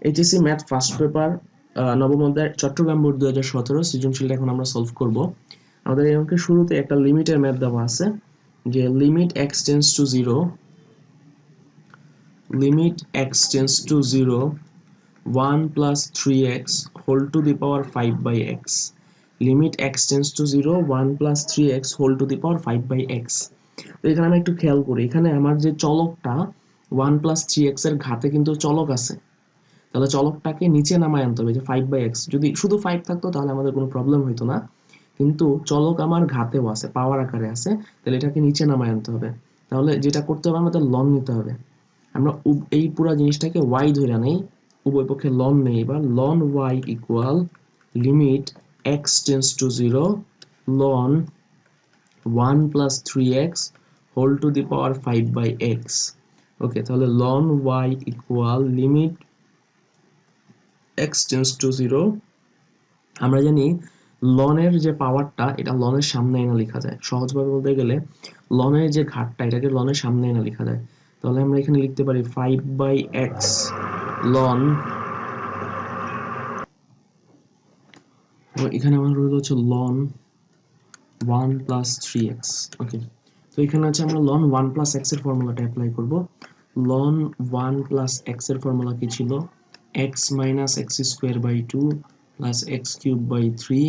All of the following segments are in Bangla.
এইচএসসি ম্যাথ ফার্স্ট পেপার নবম অধ্যায় চট্টগ্রাম বোর্ড 2017 সৃজনশীলটা এখন আমরা সলভ করব। আমাদের এই অঙ্কের শুরুতে একটা লিমিটের ম্যাথ দেওয়া আছে যে limit x tends to 0 limit x tends to 0 1 plus 3x whole to the power 5 by x limit x tends to 0 1 plus 3x whole to the power 5 by x। তো এখানে আমি একটু খেয়াল করি, এখানে আমার যে চলকটা 1 plus 3x এর ঘাতে কিন্তু চলক আছে, তাহলে চলকটাকে নিচে নামায় আনতে হবে যে 5/x। যদি শুধু 5 থাকতো তাহলে আমাদের কোনো প্রবলেম হতো না, কিন্তু চলক আমার ঘাতেও আছে, পাওয়ার আকারে আছে, তাহলে এটাকে নিচে নামায় আনতে হবে। তাহলে যেটা করতে হবে আমাদের লন নিতে হবে। আমরা এই পুরো জিনিসটাকে y ধরে নেই, উভয় পক্ষে লন নেই। এবার লন y equal limit x tends to 0 লন 1 plus 3x whole to the power 5/x। Okay, তাহলে লন y equal limit x tends to 0। আমরা জানি লনের যে পাওয়ারটা এটা লনের সামনে এনে লেখা যায়, সহজভাবে বলতে গেলে লনের যে ঘাতটা এটাকে লনের সামনে এনে লেখা যায়। তাহলে আমরা এখানে লিখতে পারি 5/x লন, এখানে আমার রইল হচ্ছে লন 1 plus 3x। ওকে, তো এখানে আছে আমরা লন 1 plus x এর ফর্মুলাটা অ্যাপ্লাই করব। লন 1 plus x এর ফর্মুলা কি ছিল? x minus x square by 2 plus x cube by 3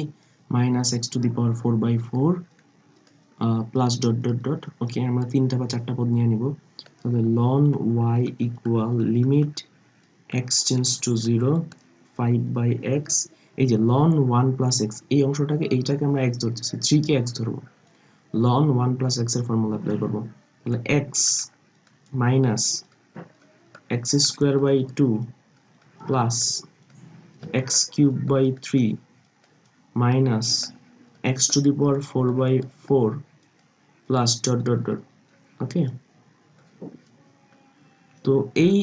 minus x to the power 4 by 4 plus dot dot dot। ওকে, আমরা তিনটা বা চারটা পদ নিয়ে নিব। তবে লন y equal limit x tends to 0 5/x। এই যে লন 1 plus x, এই অংশটাকে এইটাকে আমরা x ধরতেছি, 3 কে x ধরবো। লন 1 plus x এর ফর্মুলা অ্যাপ্লাই করব। তাহলে x minus x square by 2 plus x cube by 3 minus x to the power 4 by 4 plus dot dot dot। ওকে, তো এই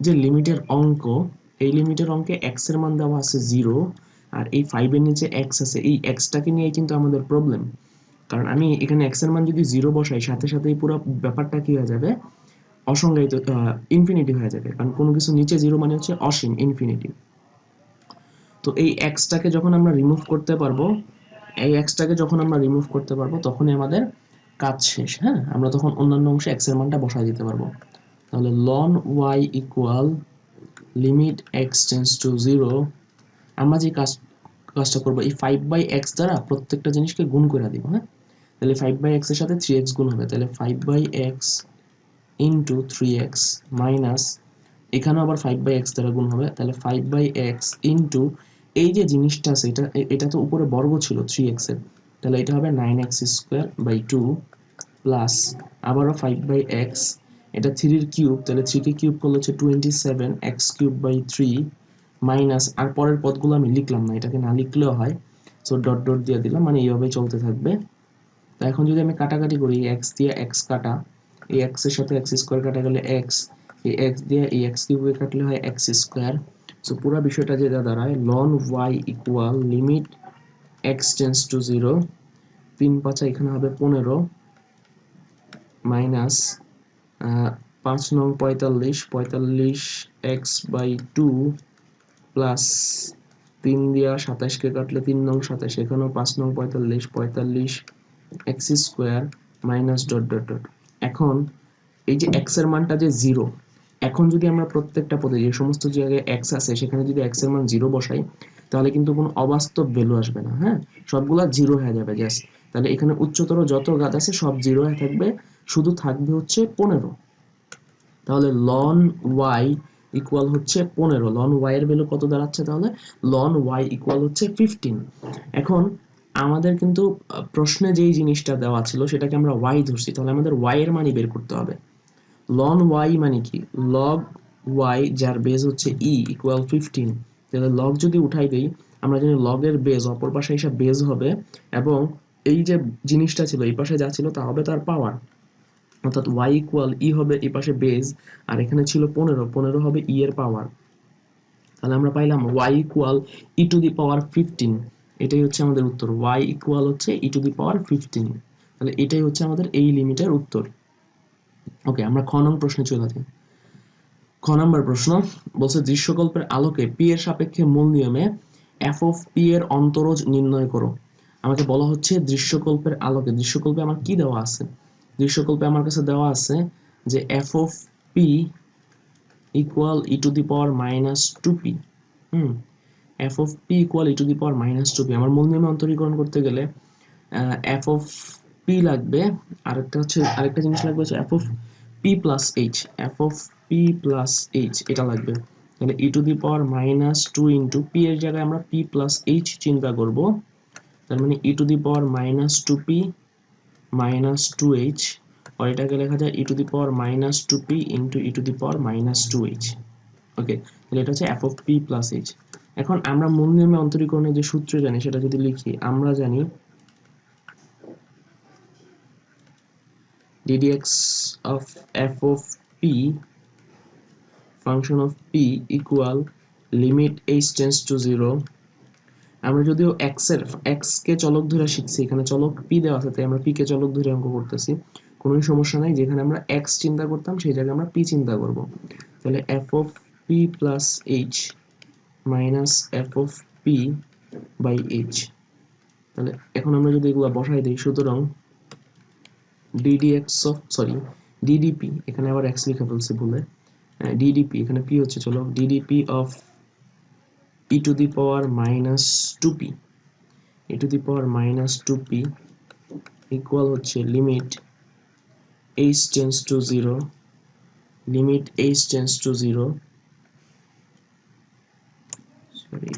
যে লিমিটের অঙ্ক, এই লিমিটের অঙ্কে x এর মান দেওয়া আছে 0 আর এই 5 এর নিচে x আছে, এই x টাকে নিয়ে কিন্তু আমাদের প্রবলেম। কারণ আমি এখানে x এর মান যদি 0 বসাই, সাথে সাথেই পুরো ব্যাপারটা কি হয়ে যাবে, অসংজ্ঞায়িত, ইনফিনিটি হয়ে যাবে। কারণ কোনো কিছু নিচে 0 মানে হচ্ছে অসীম, ইনফিনিটি। তো এই x টাকে যখন আমরা রিমুভ করতে পারবো, এই x টাকে যখন আমরা রিমুভ করতে পারবো তখনই আমাদের কাজ শেষ। হ্যাঁ, আমরা তখন অন্যান্য অংশে x এর মানটা বসায় দিতে পারবো। তাহলে লন y equal limit x tends to 0। আমরা যে কাজটা করবো, এই 5/x দ্বারা প্রত্যেকটা জিনিসকে গুণ করে দিব। হ্যাঁ, তাহলে 5/x এর সাথে 3x গুণ হবে, তাহলে 5/x ইন্টু 3x মাইনাস, এখানেও আবার 5/x দ্বারা গুণ হবে, তাহলে 5/x ইন্টু এই যে জিনিসটা আছে এটা তো উপরে বর্গ ছিল 3x এর, তাহলে এটা হবে 9x স্কোয়ার বাই 2 প্লাস আবারও 5/x, এটা 3 এর কিউব, তাহলে 3 কে কিউব করলে হচ্ছে 27x কিউব বাই 3 মাইনাস, আর পরের পদগুলো আমি লিখলাম না, এটাকে না লিখলেও হয়, সো ডট ডট দিয়ে দিলাম, মানে এইভাবে চলতে থাকবে। তো এখন যদি আমি কাটাকাটি করি, x দিয়ে x কাটা, এই x এর সাথে x স্কোয়ার কাটা গেলে x, এই x দিয়ে এই x কিউবে কাটলে হয় x স্কোয়ার। সো পুরো বিষয়টা যেটা দাঁড়ায় লন y equal limit x tends to 0 3×5 এখানে হবে 15 মাইনাস 5 নং 45 x বাই 2 প্লাস 3 দিয়া 27 কে কাটলে 3 নং 27, এখানেও 5 নং 45 x square minus dot dot dot. এখন এই যে x এর মানটা যে 0, এখন যদি আমরা প্রত্যেকটা পদে যে সমস্ত জায়গায় x আছে সেখানে যদি x এর মান 0 বসাই, তাহলে কিন্তু কোনো অবাস্তব ভ্যালু আসবে না। হ্যাঁ, সবগুলা 0 হয়ে যাবে জাস্ট। তাহলে এখানে উচ্চতর যত ঘাত আছে সব 0 হয়ে থাকবে, শুধু থাকবে হচ্ছে 15। তাহলে লন y ইকুয়াল হচ্ছে 15। লন y এর ভ্যালু কত দাঁড়াচ্ছে? তাহলে লন y ইকুয়াল হচ্ছে 15। এখন আমাদের কিন্তু প্রশ্নে যেই জিনিসটা দেওয়া ছিল সেটাকে আমরা y ধরছি, তাহলে আমাদের y এর মানই বের করতে হবে। লন y মানে কি? লগ y যার বেজ হচ্ছে e ইকুয়াল 15। তাহলে লগ যদি উঠাই দেই, আমরা জানি লগের বেজ অপর পাশে এসে বেজ হবে, এবং এই যে জিনিসটা ছিল এই পাশে যা ছিল তা হবে তার পাওয়ার, অর্থাৎ y ইকুয়াল e হবে এই পাশে বেজ, আর এখানে ছিল 15 হবে e এর পাওয়ার। তাহলে আমরা পাইলাম y equal e to the power 15। এটাই হচ্ছে আমাদের উত্তর, y ইকুয়াল হচ্ছে e টু দি পাওয়ার 15। তাহলে এটাই হচ্ছে আমাদের এই লিমিটের উত্তর। ওকে, আমরা খ নং প্রশ্নে চলে যাই। খ নাম্বার প্রশ্ন বলছে দৃশ্যকল্পের আলোকে পি এর সাপেক্ষে মূল নিয়মে এফ অফ পি এর অন্তরজ নির্ণয় করো। আমাকে বলা হচ্ছে দৃশ্যকল্পের আলোকে, দৃশ্যকল্পে আমার কি দেওয়া আছে, দৃশ্যকল্পে আমার কাছে দেওয়া আছে যে F of P equal E to the power minus two P. F of P equal E to the power minus two P. আমার মূল নিয়মে অন্তরীকরণ করতে গেলে এফ অফ পি লাগবে, আরেকটা জিনিস লাগবে হচ্ছে F of P plus H, F of P plus H এটা লাগবে। তাহলে e to the power minus two into P এর জায়গায় আমরা পি প্লাস এইচ চিন্তা করব, তার মানে e to the power minus two P minus two H, আর এটাকে লেখা যায় e to the power minus two P into e to the power minus two H. Okay, তাহলে এটা হচ্ছে F of P plus H. এখন আমরা মূল নিয়মে অন্তরীকরণের যে সূত্র জানি সেটা যদি লিখি, আমরা জানি ddx of f of p function of p equal limit h tends to 0। আমরা যদিও x কে চলক ধরে শিখছি, এখানে চলক p দেওয়া আছে তাই আমরা p কে চলক ধরে অঙ্ক করতেছি, কোনো সমস্যা নাই। যেখানে আমরা x চিন্তা করতাম সেই জায়গায় আমরা p চিন্তা করব। তাহলে f of p plus h minus f of p by h। তাহলে এখন আমরা যদি এগুলা বসাই দিই, সুতরাং ddp, এখানে আবার x লিখে ফেলছি ভুলে, ddp এখানে p হচ্ছে চলো ddp of e to the power minus 2p, e to the power minus 2p equal হচ্ছে limit h tends to 0, limit h tends to 0, sorry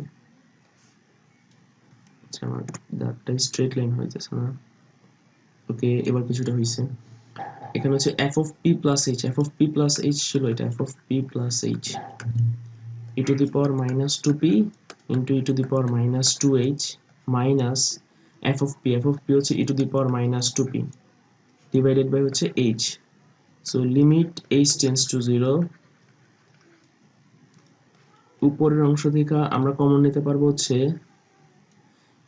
আচ্ছা আমার দাগটা স্ট্রেট লাইন হয়ে যাচ্ছে না। ওকে, এবার কিছুটা হয়েছে। এখানে হচ্ছে f of p plus h, f of p plus h ছিল এটা, f of p plus h e to the power minus 2p into e to the power minus 2h minus f of p হচ্ছে e to the power minus 2p divided by হচ্ছে h। so limit h tends to 0, উপরের অংশ থেকে আমরা কমন নিতে পারবো হচ্ছে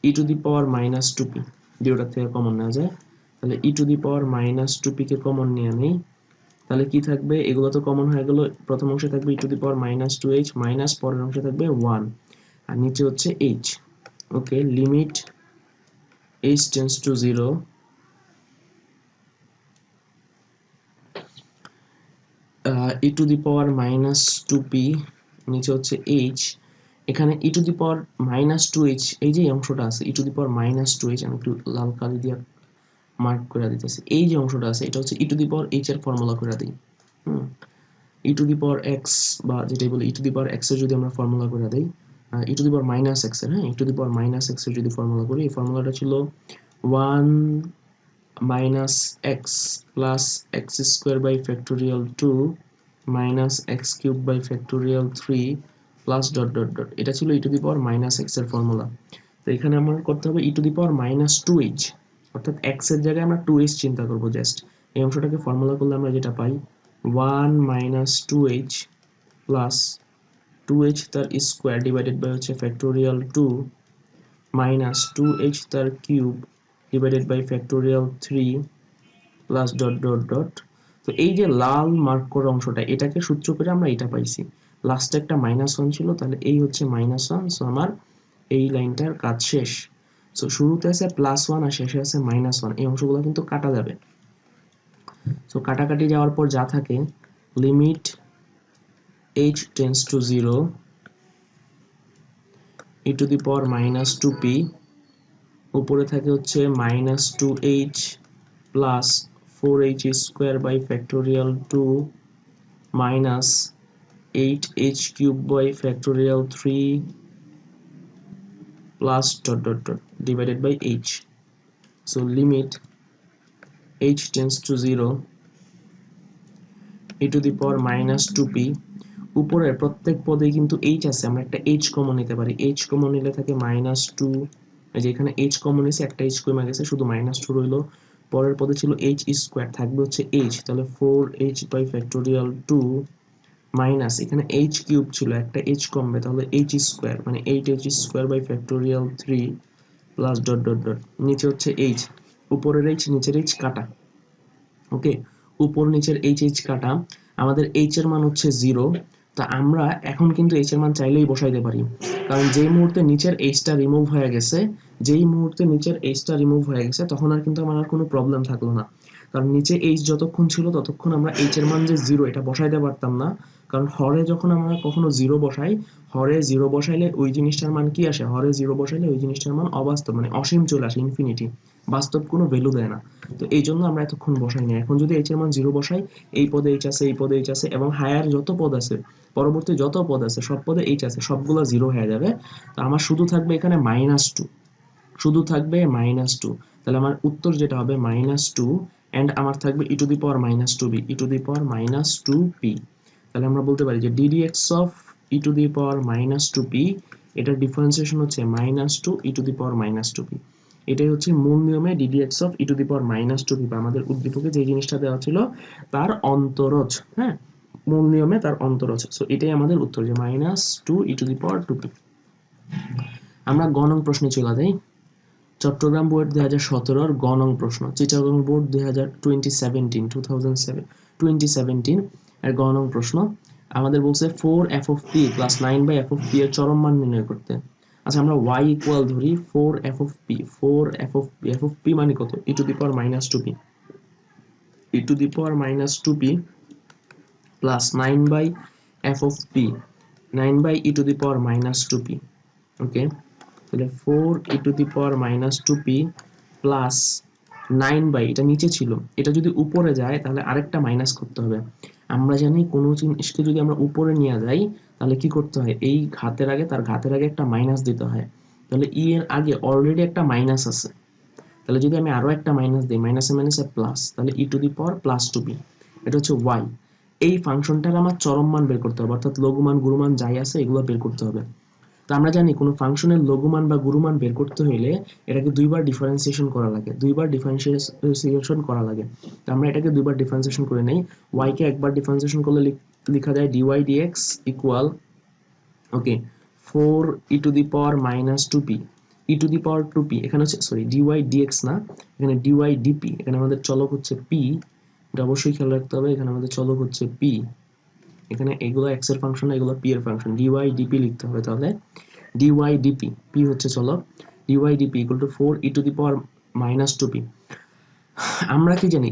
e to the power minus 2p, দুটোর থেকে কমন নেওয়া যায়। তাহলে e to the power minus 2p K common নিয়ে নেই, তাহলে কি থাকবে, এগুলো তো কমন হয়ে গেল, প্রথম অংশে থাকবে e to the power minus 2h minus পরের অংশে থাকবে 1 আর নিচে হচ্ছে h। Okay, limit h tends to 0, e to the power minus 2p নিচে হচ্ছে h, এখানে e to the power minus 2h, এই যে অংশটা আছে e to the power minus 2h, আমি একটু লাল কালি দিয়ে মার্ক করে দিতেছি, এই যে অংশটা আছে এটা হচ্ছে e to the power h এর ফর্মুলা করে দিই। e to the power x বা যেটাই বলি e to the power x এর যদি আমরা ফর্মুলা করে দেই, e to the power minus x এর, হ্যাঁ e to the power minus x এর যদি ফর্মুলা করি, এই ফর্মুলাটা ছিল 1 minus x plus x square by factorial 2 minus x cube by factorial 3 plus dot dot dot, এটা ছিল e to the power minus x এর ফর্মুলা। তো এখানে আমার করতে হবে e to the power minus 2h, অর্থাৎ x এর জায়গায় আমরা 2h চিন্তা করব জাস্ট। এই অংশটাকে ফর্মুলা করলে আমরা যেটা পাই 1 minus 2h plus 2h তার স্কোয়ার ডিভাইডেড বাই হচ্ছে ফ্যাক্টোরিয়াল 2 minus 2h তার cube divided by factorial 3 plus dot dot dot. তো এই যে লাল মার্ক করা অংশটা, এটাকে সূত্র করে আমরা এটা পাইছি, লাস্টে একটা -1 ছিল, তাহলে এই হচ্ছে -1। সো আমার এই লাইনটার কাজ শেষ। সো শুরুতে আছে +1 আর শেষে আছে -1, এই অংশগুলো কিন্তু কাটা যাবে। সো কাটাকাটি যাওয়ার পর যা থাকে limit h tends to 0, e to the power minus 2p, উপরে থাকে হচ্ছে -2h plus 4h square by factorial 2 minus 8h cube by factorial 3 plus dot dot dot divided by h। so limit h tends to 0, e to the power minus 2p, উপরের প্রত্যেক পদে কিন্তু h আছে, আমরা একটা h কমন নিতে পারি, h কমন নিলে থাকে -2, এই যে এখানে h কমন নিয়েছে, একটা h কমে গেছে, শুধু -2 রইলো। পরের পদে ছিল h স্কয়ার, থাকবে হচ্ছে h, তাহলে 4h by factorial 2 মাইনাস এখানে h কিউব ছিল, একটা h কমবে, তাহলে h স্কয়ার মানে 8h square by factorial 3 plus dot dot dot, নিচে হচ্ছে h, উপরের h নিচের h কাটা। ওকে, উপর নিচের h কাটা, আমাদের এইচ এর মান হচ্ছে 0। তা আমরা এখন কিন্তু এইচ এর মান চাইলেই বসাইতে পারি, কারণ যেই মুহূর্তে নিচের এইচটা রিমুভ হয়ে গেছে, তখন আর কিন্তু আমার আর কোনো প্রবলেম থাকলো না। কারণ নিচে এইচ যতক্ষণ ছিল ততক্ষণ আমরা এইচ এর মান যে 0 এটা বসাইতে পারতাম না, কারণ হরে যখন আমরা কখনো 0 বসাই, হরে 0 বসাইলে ওই জিনিসটার মান কি আসে, হরে 0 বসাইলে ওই জিনিসটার মান অবাস্তব, মানে অসীম চলে আসে, ইনফিনিটি, বাস্তব কোনো ভ্যালু দেয় না। তো এই জন্য আমরা এতক্ষণ বসাই না। এখন যদি এইচ এর মান 0 বসাই, এই পদে এইচ আছে, এই পদে এইচ আছে, এবং হায়ার যত পদ আছে, পরবর্তী যত পদ আছে সব পদে এইচ আছে, সবগুলো 0 হয়ে যাবে। তো আমার শুধু থাকবে এখানে -2, শুধু থাকবে -2। তাহলে আমার উত্তর যেটা হবে -2, এন্ড আমার থাকবে e⁻²b, e⁻²p। তাহলে আমরা বলতে পারি যে ddx অফ e⁻²p, এটার ডিফারেন্সিয়েশন হচ্ছে -2 e⁻²p। এটাই হচ্ছে মূল নিয়মে ddx অফ e⁻²p, আমাদের উদ্দীপকে যে জিনিসটা দেওয়া ছিল তার অন্তরজ, হ্যাঁ, মূল নিয়মে তার অন্তরজ। সো এটাই আমাদের উত্তর, যে -2 e⁻²p। আমরা গ নং প্রশ্নে চলে যাই। চট্টগ্রাম বোর্ড 2017 গ নং প্রশ্ন, চিটাগং বোর্ড 2017 এর গ নং প্রশ্ন। আমাদের বলছে 4f of p plus 9/f of p এর চরম মান নির্ণয় করতে। আচ্ছা, আমরা y ইকুয়াল ধরি 4f of p, 4f of p মানে কত, e⁻²p, e⁻²p plus 9/f of p, 9/e⁻²p, ওকে। তাহলে 4e⁻²p প্লাস 9 এটা নিচে ছিল, এটা যদি উপরে যায় তাহলে আরেকটা মাইনাস করতে হবে। আমরা জানি কোনো জিনিসকে যদি আমরা উপরে নিয়ে যাই তাহলে কি করতে হয়, এই ঘাতের আগে, তার ঘাতের আগে একটা মাইনাস দিতে হয়। তাহলে ই এর আগে অলরেডি একটা মাইনাস আছে, তাহলে যদি আমি আরো একটা মাইনাস দিই, মাইনাসে মাইনাসে প্লাস, তাহলে e⁻+2p, এটা হচ্ছে y। এই ফাংশনটার আমার চরম মান বের করতে হবে, অর্থাৎ লঘুমান গুরুমান যাই আছে এগুলো বের করতে হবে। তো আমরা জানি কোনো ফাংশনের লঘুমান বা গুরুমান বের করতে হইলে এটাকে দুইবার ডিফারেন্সিয়েশন করা লাগে, তো আমরা এটাকে দুইবার ডিফারেন্সিয়েশন করে নেই। y কে একবার ডিফারেন্সিয়েশন করলে লেখা যায় dy dx ইকুয়াল, ওকে, 4e⁻²p, e⁻²p, এখানে হচ্ছে সরি dy dx না, এখানে dy dp, এখানে আমাদের চলক হচ্ছে p, এটা অবশ্যই খেয়াল রাখতে হবে, এখানে আমাদের চলক হচ্ছে p, এখানে এগুলো x এর ফাংশন, এগুলো p এর ফাংশন, dy dp লিখতে হবে। তাহলে dy dp, p হচ্ছে চলক, dy dp equal to 4e⁻²p। আমরা কি জানি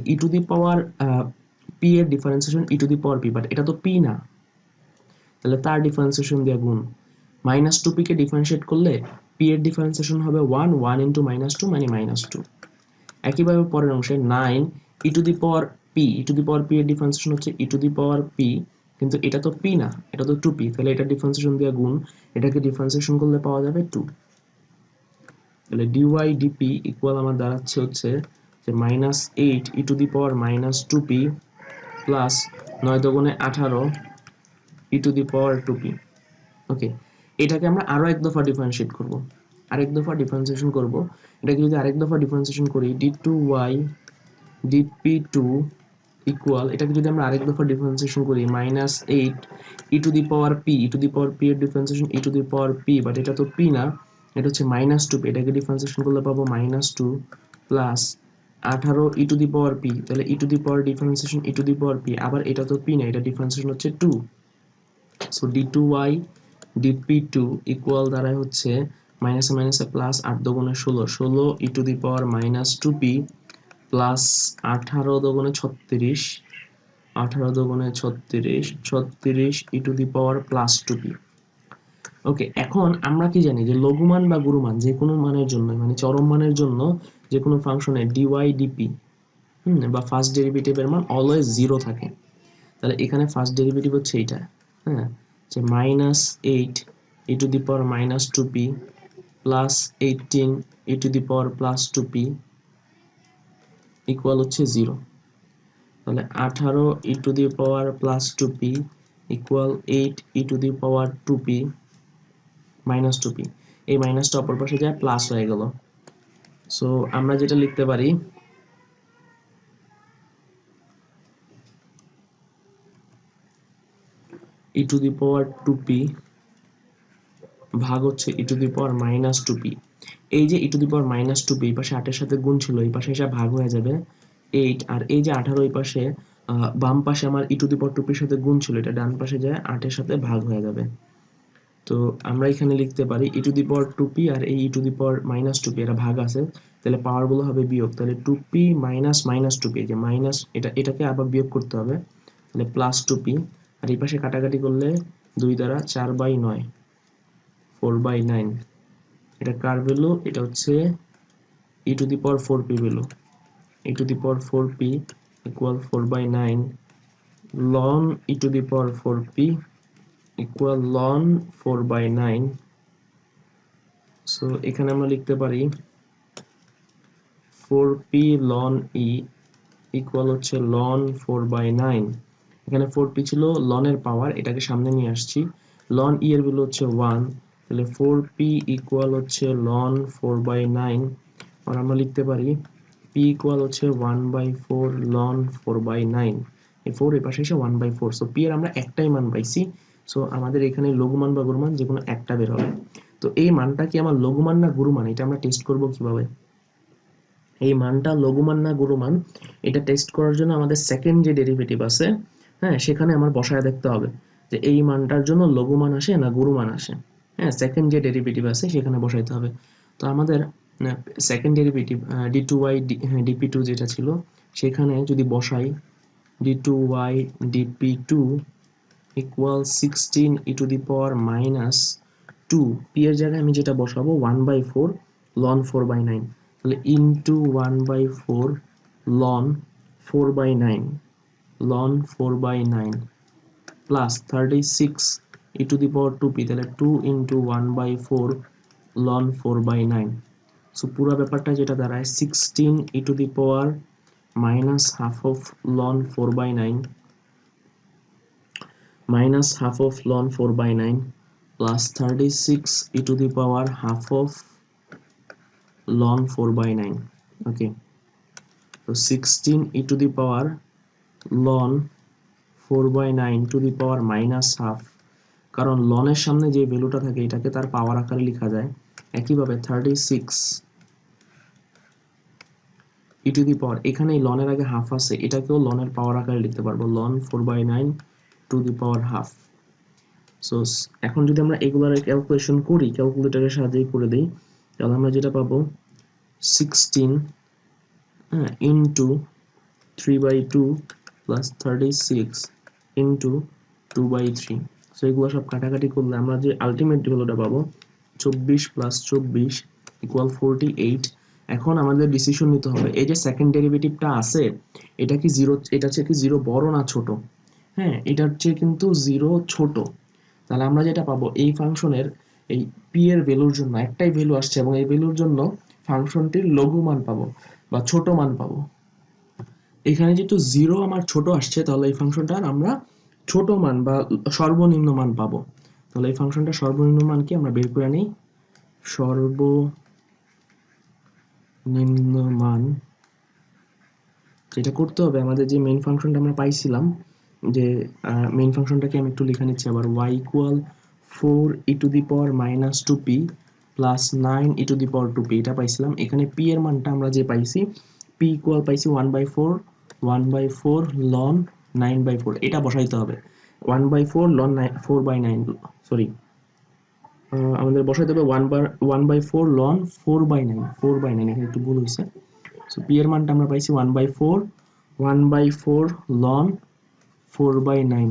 p এর ডিফারেন্সিয়েশন e⁻p, বাট এটা তো p না, তাহলে তার ডিফারেন্সিয়েশন দিয়ে গুণ, -2p কে ডিফারেন্সিয়েট করলে p এর ডিফারেন্সিয়েশন হবে 1 ইনটু -2 মানে -2। একইভাবে পরের অংশে 9e⁻p, e⁻p এর ডিফারেন্সিয়েশন হচ্ছে e⁻p, কিন্তু এটা তো p না, এটা তো 2p, তাহলে এটা ডিফারেন্সিয়েশন দিয়ে গুণ, এটাকে ডিফারেন্সিয়েশন করলে পাওয়া যাবে 2। তাহলে dy dp ইকুয়াল আমার দাঁড়াচ্ছে হচ্ছে যে -8e⁻²p প্লাস 9 দুগুণে 18 e⁻²p। ওকে, এটাকে আমরা আরো এক দফা ডিফারেন্সিয়েট করব, আরেক দফা ডিফারেন্সিয়েশন করব। এটাকে যদি আরেক দফা ডিফারেন্সিয়েশন করি d2y dp2 ইকুয়াল, এটাকে যদি আমরা আরেক দফা ডিফারেন্সিয়েশন করি -8e⁻p, e⁻p এর ডিফারেন্সিয়েশন e⁻p, বাট এটা তো p না, এটা হচ্ছে -2p, এটাকে ডিফারেন্সিয়েশন করলে পাবো -2 প্লাস 18 e⁻p, তাহলে ডিফারেন্সিয়েশন e⁻p, আবার এটা তো p না, এটা ডিফারেন্সিয়েশন হচ্ছে 2। সো d2y dp2 ইকুয়াল দ্বারাই হচ্ছে মাইনাসে মাইনাসে প্লাস, 8 দুগুণে 16, 16 e⁻²p প্লাস 18 দুগুণে 36, 18 দুগুণে 36, 36 e⁻+2p। ওকে, এখন আমরা কি জানি যে লঘুমান বা গুরুমান যে কোনো মানের জন্য, মানে চরম মানের জন্য যে কোনো ফাংশনের dy dp বা ফার্স্ট ডেরিভেটিভের মান অলওয়েজ 0 থাকে। তাহলে এখানে ফার্স্ট ডেরিভেটিভ হচ্ছে এইটা, হ্যাঁ, যে -8 e⁻²p প্লাস 18 e⁻+2p ইকুয়াল হচ্ছে 0। তাহলে 18 e⁻+2p ইকুয়াল 8 e⁻2p -2p, এই মাইনাসটা অপর পাশে যায় প্লাস হয়ে গেল। সো আমরা যেটা লিখতে পারি e⁻2p ভাগ হচ্ছে e⁻²p। এই যে e⁻²p এই পাশে 8 এর সাথে গুণ ছিল, এই পাশে এসে ভাগ হয়ে যাবে 8, আর এই যে 18 এই পাশে বাম পাশে আমার ই টু দি পাওয়ার 2p সাথে গুণ ছিল, এটা ডান পাশে যায় 8 এর সাথে ভাগ হয়ে যাবে। তো আমরা এখানে লিখতে পারি ই টু দি পাওয়ার 2p আর এই ই to the power minus 2p এরা ভাগ আছে, তাহলে পাওয়ার গুলো হবে বিয়োগ, তাহলে 2p মাইনাস মাইনাস 2p, যে মাইনাস এটাকে আবার বিয়োগ করতে হবে, তাহলে প্লাস 2p, আর এই পাশে কাটাকাটি করলে 2 দ্বারা 4/9 4/9, এটা কার ভ্যালু, এটা হচ্ছে e to the power 4p value, e to the power 4p equal 4/9 ln e to the power 4p equal ln 4/9। So এখানে আমরা লিখতে পারি 4p ln e ইকুয়াল হচ্ছে ln 4/9, এখানে 4p ছিল ln এর পাওয়ার, এটাকে সামনে নিয়ে আসছি, ln e এর ভ্যালু হচ্ছে 1, তাহলে 4p ইকুয়াল হচ্ছে ln 4/9, আর আমরা লিখতে পারি p ইকুয়াল হচ্ছে 1/4 ln 4/9, এই 4 এর পাশে এসে 1/4, সো p এর আমরা একটাই মান পাইছি, সো আমাদের এখানে লঘুমান বা গুরুমান যে কোনো একটা বের হবে। তো এই মানটা কি আমার লঘুমান না গুরুমান, এটা আমরা টেস্ট করব কিভাবে, এই মানটা লঘুমান না গুরুমান এটা টেস্ট করার জন্য আমাদের সেকেন্ড যে ডেরিভেটিভ আছে, হ্যাঁ, সেখানে আমার বসায় দেখতে হবে যে এই মানটার জন্য লঘুমান আসে না গুরুমান আসে, হ্যাঁ, সেকেন্ড যে ডেরিভেটিভ আছে সেখানে বসাইতে হবে। তো আমাদের সেকেন্ড ডেরিভেটিভ d2y dp2 যেটা ছিল, সেখানে যদি বসাই d2y dp2 equal 16 e to the power minus 2, p এর জায়গায় আমি যেটা বসাবো 1/4 ln 4/9, তাহলে into 1/4 ln 4/9 ln 4/9 plus 36 E to the power 2p, তাহলে 2 ইনটু 1/4 ln 4/9, সো পুরো ব্যাপারটা যেটা দাঁড়ায় 16 e to the power minus half of ln 4/9 minus half of ln 4/9 plus 36 e to the power half of ln 4/9, okay, so 16 e to the power ln 4/9 to the power minus half, কারণ ln এর সামনে যে ভ্যালুটা থাকে এটাকে তার পাওয়ার আকারে লেখা যায়, একইভাবে 36 e to the power, এখানে ln এর আগে হাফ আছে, এটাকেও ln এর পাওয়ার আকারে লিখতে পারবো, ln 4/9 to the power half। So এখন যদি আমরা এগুলার ক্যালকুলেশন করি, ক্যালকুলেটরের সাহায্যে করে দেই, তাহলে আমরা যেটা পাবো 16 ইনটু 3/2 প্লাস 36 ইনটু 2/3, সো এগুলো সব কাটাকাটি করলে আমরা যে আলটিমেট ভ্যালুটা পাবো 24 প্লাস 24 ইকুয়াল 48। এখন আমাদের ডিসিশন নিতে হবে এই যে সেকেন্ড ডেরিভেটিভটা আছে এটা কি জিরো, এটা হচ্ছে কি জিরো বড় না ছোট, হ্যাঁ, এটা হচ্ছে কিন্তু জিরো ছোট, তাহলে আমরা যেটা পাবো এই ফাংশনের এই পি এর ভ্যালুর জন্য একটাই ভ্যালু আসছে এবং এই ভ্যালুর জন্য ফাংশনটির লঘু মান পাবো বা ছোট মান পাবো, এখানে যেহেতু জিরো আমার ছোট আসছে তাহলে এই ফাংশনটার আমরা ছোট মান বা সর্বনিম্ন মান পাবো, তাহলে এই ফাংশনটা সর্বনিম্ন মান কি আমরা বের করে নিই, সর্বনিম্ন মান যেটা করতে হবে আমাদের যে মেইন ফাংশনটা আমরা পাইছিলাম, যে মেইন ফাংশনটাকে আমি একটু লিখে নিচ্ছি আবার, y equal 4 e to the power minus 2p plus 9 e to the power 2p, এটা পাইছিলাম, এখানে p এর মানটা আমরা যে পাইছি p ইকুয়াল পাইছি 1/4 ln 9/4, এটা বসাইতে হবে 1/4 ln 4/9, সরি আমাদের বসাইতে হবে 1/4 ln 4/9 এখানে একটু ভুল হয়েছে, সো p এর মানটা আমরা পাইছি 1/4 ln 4/9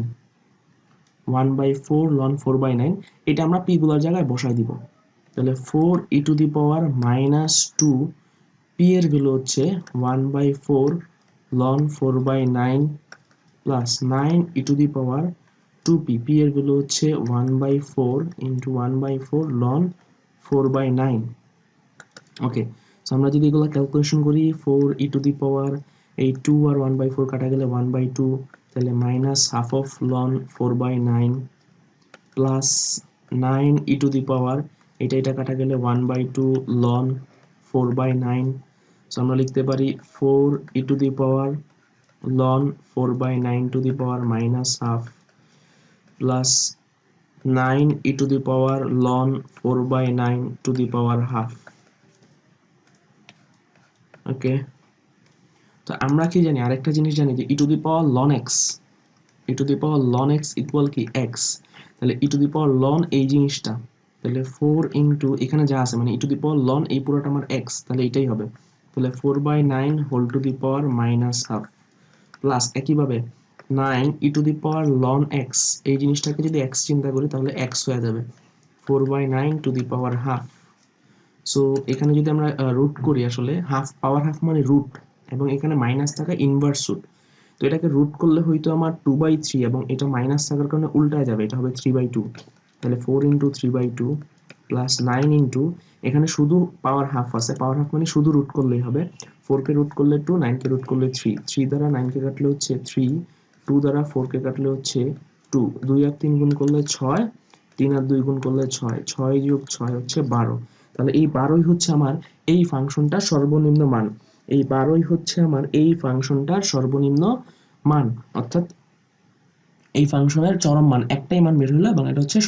1/4 ln 4/9, এটা আমরা p গুলোর জায়গায় বসাই দিব, তাহলে 4 e to the power minus 2, p এর ভ্যালু হচ্ছে 1/4 ln 4/9 plus 9 e to the power 2p, p এর ভ্যালু হচ্ছে 1/4 ইন্টু 1/4 ln 4/9, ওকে, সো আমরা যদি এগুলো ক্যালকুলেশন করি 4 ই টু দি পাওয়ার এই 2 আর 1/4 কাটা গেলে 1/2, তাহলে minus half of ln 4/9 plus 9 e to the power এটা কাটা গেলে 1/2 ln 4/9, সো আমরা লিখতে পারি 4 e to the power ln 4/9 to the power minus half plus 9 e to the power ln 4/9 to the power half, okay, তো তো আমরা কি জানি, আরেকটা জিনিস জানি যে e to the power loan x, e to the power loan x equal কি এক্স। তাহলে e to the power loan এই জিনিসটা, তাহলে 4 ইন্টু এখানে যা আছে মানে e to the power loan এই পুরোটা আমার এক্স, তাহলে এটাই হবে। তাহলে 4/9 whole to the power minus half plus একইভাবে 9 e to the power loan x, এই জিনিসটাকে যদি এক্স চিন্তা করি তাহলে এক্স হয়ে যাবে 4/9 to the power half. So এখানে যদি আমরা রুট করি, আসলে হাফ পাওয়ার হাফ মানে রুট, এবং এখানে মাইনাস থাকা ইনভার্স রুট। তো এটাকে রুট করলে হয়তো আমার 2/3, এবং এটা মাইনাস থাকার কারণে উল্টায় যাবে, এটা হবে 3/2। তাহলে 4 ইন্টু 3/2 প্লাস 9 ইন্টু, এখানে শুধু পাওয়ার হাফ আছে, পাওয়ার হাফ মানে শুধু রুট করলেই হবে। 4কে রুট করলে 2, 9কে রুট করলে 3, 3 দ্বারা 9কে কাটলে হচ্ছে 3, 2 দ্বারা 4কে কাটলে হচ্ছে 2, 2 আর 3 গুণ করলে 6, 3 আর 2 গুণ করলে 6, 6 যোগ 6 হচ্ছে 12। তাহলে এই 12ই হচ্ছে আমার এই ফাংশনটার সর্বনিম্ন মান, এই 12ই হচ্ছে আমার এই ফাংশনটার সর্বনিম্ন মান, অর্থাৎ এই ফাংশনের চরম মান একটাই মান বের হলো, এবং এটা হচ্ছে